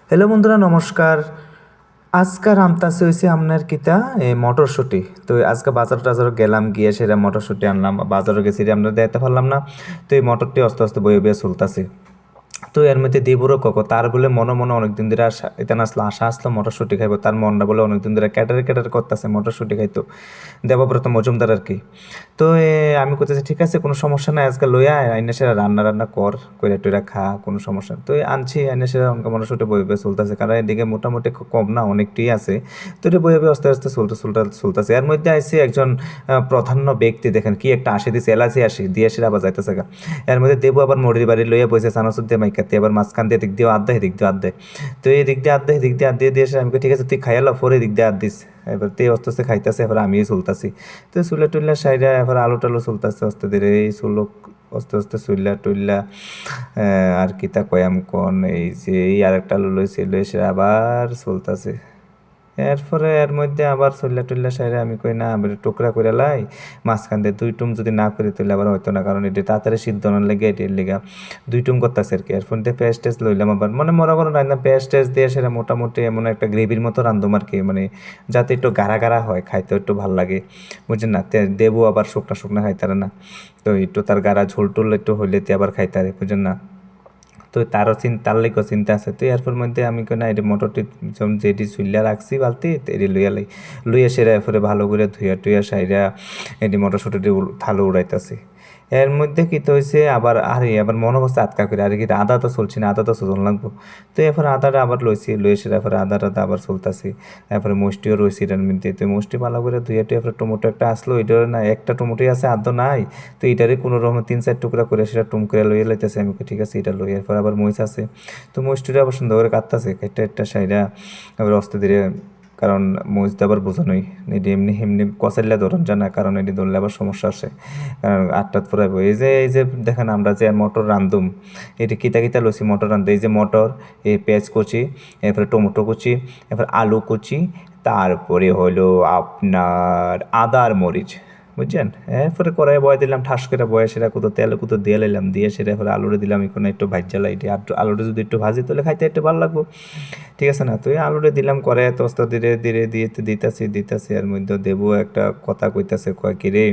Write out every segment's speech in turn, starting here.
Hello বন্ধুরা, নমস্কার। আজকার আমতাছে হয়েছে আপনার কিতা মটরশুঁটি। তো আজকে বাজার টাজার গেলাম, গিয়ে সেটা মটরশুঁটি আনলাম। বাজারে গেছি আমরা দেখতে পারলাম না। তো এই মটরটি আস্তে আস্তে বয়ে বয়ে চলতেছে। তো এর মধ্যে দেবুরও তার বলে মনে মনে অনেকদিন ধরে এটা আসলো আশা আসলো মটরশুঁটি খাইবো, তার মনটা বলে অনেকদিন ধরে ক্যাটারে ক্যাটারে করতেছে মটরশুঁটি খাইতো, দেবব্রত মজুমদার আর কি। তো আমি করতেছি ঠিক আছে, কোনো সমস্যা নাই, আজকে লইয়া আইনে সেরা রান্না রান্না কইরা টইরা খা, কোনো সমস্যা নেই। তো আনছি আইনে সেরা অনেক মটরশুঁটি বই বয়ে চলতেছে, কারণ এদিকে মোটামুটি খুব কম না, অনেকটাই আছে। তো এটা বই বই আস্তে আস্তে চলতেছে। এর মধ্যে আইসি একজন প্রাধান্য ব্যক্তি, দেখেন কি একটা আসি দিছে, এলাচি আসি দিয়ে সেরা আবার যাইতেছে গা। এর মধ্যে দেবু আবার মরির বাড়ি লইয়া বসে চানাচুর দিয়ে মাইকাতে, আবার মাঝখান দিয়ে দিক দিয়ে আড্ডা, এদিক দিয়ে আড্ডা। তো এই দিক দিয়ে আড্ডা, এদিক দিয়ে আড্ডা দিয়ে আমি ঠিক আছে তুই খাইয়ালো, পরে এদিক দিয়ে আড দিস। এবার তে আস্তে আস্তে খাইতেছে, এবার আমিও চলতেছি। তো চুলা টুল্লা সাইডে এবার আলু টালু চলতেছে আস্তে ধীরে, এই চুলো আস্তে আস্তে চুল্লা টুল্লা। আর কিতা কয়াম কন, এই যে এই আরেকটা আলু লইছে, লইছে আবার চলতেছে। এরপরে এর মধ্যে আবার চল্লা টুল্লা সাইরে আমি কই না, আমি টুকরা করে লাই, মাঝখান দিয়ে 2 টুম যদি না করে তুলে আবার হয়তো না, কারণ এটা তাড়াতাড়ি সিদ্ধ না লেগে এটির লেগা 2 টুম করতেছে আর কি। এরপর দিয়ে পেঁয়াজ টেস্ট লইলাম আবার, মানে মনে করো রান্না পেঁয়াজ টেস্ট দিয়ে সেটা মোটামুটি এমন একটা গ্রেভির মতো রান্ধুম আর কি, মানে যাতে একটু গাঢ়া গাঢ়া হয়, খাইতে একটু ভালো লাগে, বুঝছেন না। দেবো আবার শুকনা শুকনা খাইতারে না, তো একটু তার গাঢ়া ঝোল টোল একটু হইলে আবার খাইতারে, বুঝছেন না। তো তারও তার লেগেও চিন্তা আছে। তো এরপর মধ্যে আমি কেন এটি মটরটি যেমন যেটি চুলিয়া রাখছি বালতি, এটি লইয়া সেরা এরপরে ভালো করে ধুইয়া টুইয়া সাইরা এটি মটরশুঁটি থালো উড়াইতেছি। এর মধ্যে কি তো হয়েছে আবার, আবার মনে হচ্ছে আটকা করে, আরে কি আদা তো চলছে না, আদা তো চলন লাগবো। তো এরপরে আদাটা আবার লইয়ে সেটা এরপরে আদাটা আবার চলতেছি। এরপরে মুষ্টিও রয়েছে এটার মধ্যে, তো মুষ্টি ভালো করে ধুয়ে টুয়ে এরপরে টমেটো একটা আসলো, এটা না একটা টমেটোই আছে, আদৌ নাই। তো এটারে কোনো রকম 3-4 টুকরা করে সেটা টুম করে লইয়ে লাইতেছে। আমি ঠিক আছে এটা লইয়ে, এরপর আবার মরিচ আছে, তো মরিচটা আবার সুন্দর করে কাটতেছে, কেটে একটা সাইডা আবার অস্তে ধীরে, কারণ মরিচ তো আবার বোঝানোই, এটি এমনি এমনি কচাইলে ধরন জানা, কারণ এটি ধরলে আবার সমস্যা আসে, কারণ আটটাত ফুরাইব। এই যে দেখেন আমরা যে মটর রান্ধুম, এটি কিতা কিতা লইছি মটর রান্ধতে, এই যে মটর, এই পেঁয়াজ কুচি, এরপরে টমেটো কুচি, এরপর আলু কুচি, তারপরে হলো আপনার আদার মরিচ, বুঝছেন। এরপরে কড়াই বয়ে দিলাম, ঠাস করে বয়ে সেটা কোথাও তেল কোথাও দিয়ে লাইলাম, দিয়ে সেটা এরপরে আলুটা দিলাম, এখন একটু ভাজ্যা লাইটে, আর আলুটা যদি একটু ভাজি তাহলে খাইতে একটু ভালো লাগবো, ঠিক আছে না। তো এই আলুটা দিলাম কড়াইয়ে, তোস্ত ধীরে ধীরে দিয়ে দিতেছি। এর মধ্যে দেবো একটা কথা কইতাছে, কয় কি রে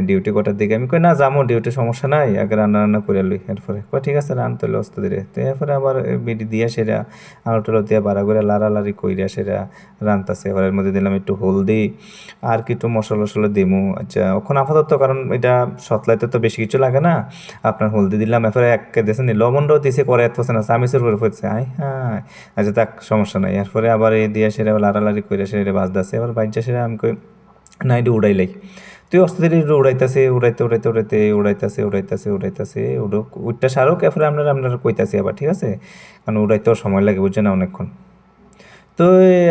ডিউটি কটার দিকে, আমি কই না যাবো ডিউটি, সমস্যা নাই, আগে রান্না রান্না করে লই। এরপরে কয় ঠিক আছে রান তাহলে অস্ত ধীরে। তো এরপরে আবার বিডি দিয়ে সেরা আলু টালু দিয়ে বাড়া করে লাড়ালাড়ি কইরা সেরা রানতাছে। এবার এর মধ্যে দিলাম একটু হলদি, আর কি একটু মশলা টশলা দিমু। আচ্ছা ওখানে আপাতত, কারণ এটা সতলাইতে তো বেশি কিছু লাগে না, আপনার হলদি দিলাম, এরপরে এক দিয়েছেন লবণটাও দিছে, করে এত না চামিচের করে ফেলছে, হ্যাঁ। আচ্ছা তাক সমস্যা নাই। এরপরে আবার এই দিয়ে সেটা লাড়ালাড়ি করে সেটা বাজতেছে, এবার বাজ্যা সেটা আমি কই না এটা উড়াইলাই। তুই অস্তে উড়াইতেছে, উড়াইতেছে উঠটা সারুক, এরপরে আপনারা কইতাছি আবার, ঠিক আছে, কারণ উড়াইতেও সময় লাগে, বুঝছে না, অনেকক্ষণ। তো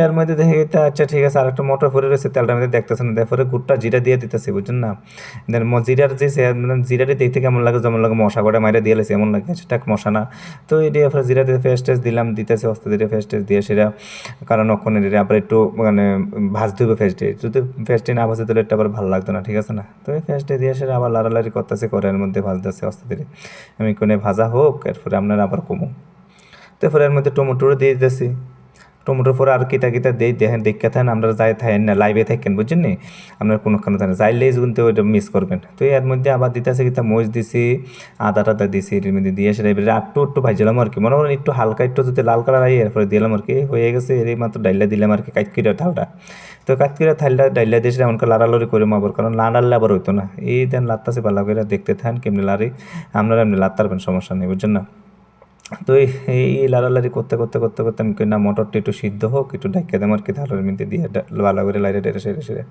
এর মধ্যে দেখে গেতে আচ্ছা ঠিক আছে, আর একটা মোটর ভরে রয়েছে, তেলটার মধ্যে দেখতেছেন, তারপরে গুড়টা জিরা দিয়ে দিতেছি, বুঝছেন না। দেন জিরার যে মানে জিরাটি দেখতে কেমন লাগে, যেমন লাগে মশা করে মাইরে দিয়ে লেছে এমন লাগে, সেটা মশা না। তো এই দিয়ে জিরা দিয়ে পেস্ট টেস্ট দিলাম, দিতেছি অস্তে ধীরে পেস্ট টেস্ট দিয়ে সেটা, কারণ ওখানে আবার একটু মানে ভাজতে হবে পেস্টে, যদি পেস্টে না ভাজে তাহলে এটা আবার ভালো লাগতো না, ঠিক আছে না। তো এই পেস্টে দিয়ে সেটা আবার লাড়ালাড়ি করতেছে, করে এর মধ্যে ভাজতেছে অস্তে ধীরে। আমি কোনে ভাজা হোক, এরপরে আপনারা আবার কমু। তারপরে এর মধ্যে টমেটো দিয়ে দিতেছি। টমেটোর পরে আর কিতা কিতা দেই দেখেন, দেখা থাকেন আমরা যাই থাকেন না, লাইভে থাকেন, বুঝছেন নি, আপনার কোনো কারণ থাকেন যাইলেই কিন্তু ওইটা মিস করবেন। তো এর মধ্যে আবার দিতেছে কিতা মরিচ দিছি, আদা টাদা দিছি, এর মধ্যে দিয়ে সেটা এবারে একটু ভাজলাম আর কি, মনে করেন একটু হালকা একটু যদি লাল কালার আই, এরপরে দিলাম আর কি, হয়ে গেছে। এর মাত্র ডাইলা দিলাম আর কি, কাইটকিরা থালটা। তো কাইটকিরা থালটা ডাইলা দিয়ে সেটা এমনকি লাড়ালড়ি করে মারবো, কারণ লাড়ালে আবার হইতো না। এই দেন লাত্তাছে ভালো করে দেখতে থাকেন কেমনি লাড়ি, আপনারা এমনি লাড়তে পারবেন, সমস্যা নেই, বুঝছেন না। তো এই লাড়ালাড়ি করতে আমি কই না মটরটা একটু সিদ্ধ হোক, একটু ঢাকিয়ে দিলাম আর কি, ধারের মধ্যে দিয়ে ভালো করে লাইরে টেরে সেরে।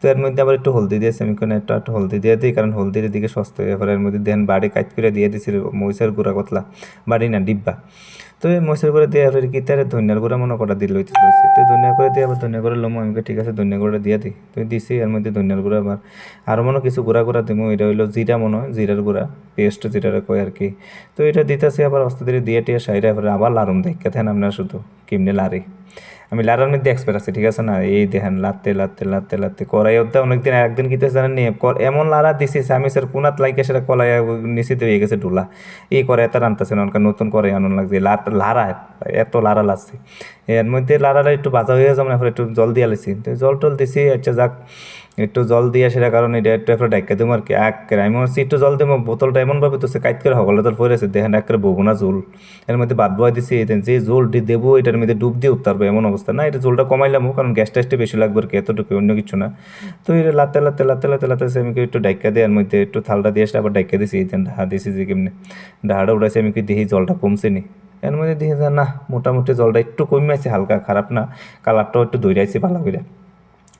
তো এর মধ্যে আবার একটু হলদি দিয়েছি, আমি কোনো একটু হলদি দিয়ে দিই, কারণ হলদির দিকে সস্তা হয়ে, এবার এর মধ্যে দেন বাড়ি কাজ করে দিয়ে দিয়েছি মরিচের গুঁড়া কতলা, বাড়ি না ডিব্বা। তো এই মরিচের গুঁড়া দিয়ে এবার কি তার ধনিয়ার গুঁড়া মনে করা দিল লইছি, তো ধনিয়া করে দিয়ে আবার ধনিয়া গুঁড়া লমো, আমি ঠিক আছে ধনিয়া গুঁড়া দিয়ে দিই। তো দিছি এর মধ্যে ধনিয়ার গুঁড়া, আবার আরও মনে কিছু গুঁড়া দিব, এটা হইলো জিরা, মনে হয় জিরার গুঁড়া, পেস্ট যেটা কয় আর কি। তো এটা দিতেছি আবার অস্তে ধীরে দিয়ে টিয়ে সাইডে, আবার লাড়ুম দেখতে থাকেন আপনারা শুধু। কেমনে লাড়ে। আমি লাড়ার মধ্যে এক্সপার্ট আছি, ঠিক আছে না? এই দেখেন লাড়তে লাড়তে লাড়তে লাড়তে কড়াই অর্ধা অনেকদিন একদিন কি জানেন নি, এমন লাড়া দিছি স্বামীসের কোনাত লাইকে সেটা কলাই নিচেতে হয়ে গেছে ডোলা। এই কড়াই এত রান্তাছে না, অনকা নতুন কড়াই আনন্দ লাগছে লাড়া, এত লাড়া লাগছে। এর মধ্যে লাড়াটা একটু বাজা হয়ে যাবে, এখন একটু জল দিয়ে আলেছি, তো জল টল দিছি। আচ্ছা যাক, একটু জল দিয়ে সেটা কারণে এটা একটু এরপরে ডাইকা দেবো আর কি। আমি হচ্ছে একটু জল দেবো, বোতলটা এমনভাবে তো সে কাইট করে হগলে তোর পড়েছে, দেখেন একেবারে বগুনা জোল। এর মধ্যে ভাত বয় দিছি, যে জোল দেবো এটার মধ্যে ডুব দিয়ে উঠতে এমন অবস্থা না। এটা জোলটা কমাইলাম, কারণ গ্যাস টেস্টে বেশি লাগবে আর কি, এতটুকু অন্য কিছু না। তো এটা লাতে লাতে লাতে লাতে লাতে আমি একটু ডাইকা দিয়ে এর মধ্যে একটু থালটা দিয়ে আবার ডাইকা দিছি, ঢাকা দিছি যে কেমনি ঢাকাটা উঠাইছি। আমি কি দেখি জলটা কমছে নি, এর মধ্যে দেখি যে না মোটামুটি জলটা একটু কমে আছে, হালকা খারাপ না। কালারটাও একটু দৌড়াইছি ভালো করে।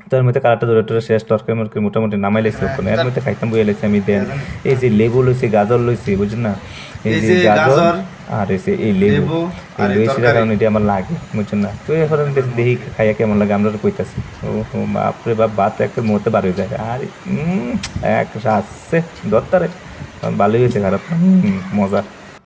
তো এর মধ্যে কালারটা ধরে টরে শেষ তরকারি মরকারি মোটামুটি নামাই লাইছি ওখানে। এর মধ্যে খাইতাম বইয়ে লাইছি আমি। দেন এই যে লেবু লইছি, গাজর লইছি, বুঝছেন না? এই যে গাজর আর এসে এই লেবু, এই লইছিটার কারণে এটি আমার লাগে, বুঝছেন না? তো এখন দেখি খাইয়া কেমন লাগে, আমরা তো কইতাছি। ও হো বাপরে বাপ, ভাত একটা মুহূর্তে বার হয়ে যায়। আর এক আসছে দরকারে ভালোই হয়েছে, খারাপ না, মজা।